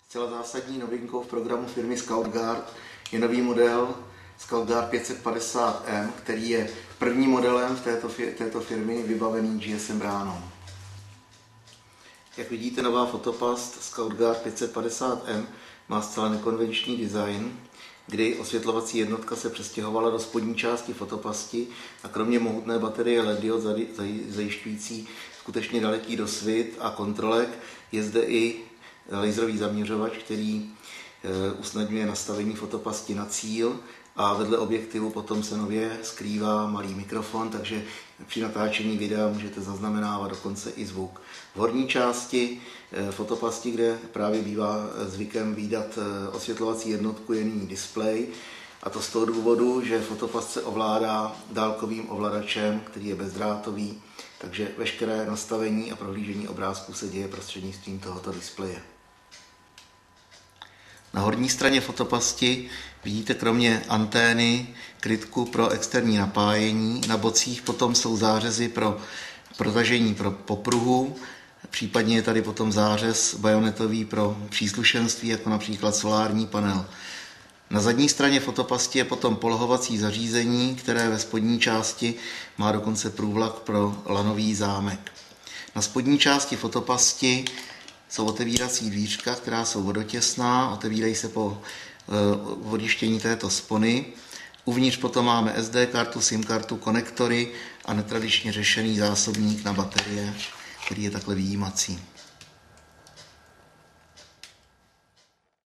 Zcela zásadní novinkou v programu firmy Scoutguard je nový model Scoutguard 550M, který je prvním modelem v této firmy vybavený GSM bránou. Jak vidíte, nová fotopast Scoutguard 550M má zcela nekonvenční design, kdy osvětlovací jednotka se přestěhovala do spodní části fotopasti a kromě mohutné baterie LED diod zajišťující skutečně daleký dosvit a kontrolek je zde i laserový zaměřovač, který usnadňuje nastavení fotopasti na cíl, a vedle objektivu potom se nově skrývá malý mikrofon, takže při natáčení videa můžete zaznamenávat dokonce i zvuk. V horní části fotopasti, kde právě bývá zvykem vídat osvětlovací jednotku, je nyní displej, a to z toho důvodu, že fotopast se ovládá dálkovým ovladačem, který je bezdrátový, takže veškeré nastavení a prohlížení obrázku se děje prostřednictvím tohoto displeje. Na horní straně fotopasti vidíte kromě antény krytku pro externí napájení. Na bocích potom jsou zářezy pro protažení pro popruhu, případně je tady potom zářez bajonetový pro příslušenství, jako například solární panel. Na zadní straně fotopasti je potom polohovací zařízení, které ve spodní části má dokonce průvlak pro lanový zámek. Na spodní části fotopasti jsou otevírací dvířka, která jsou vodotěsná, otevírají se po odištění této spony. Uvnitř potom máme SD kartu, SIM kartu, konektory a netradičně řešený zásobník na baterie, který je takhle vyjímací.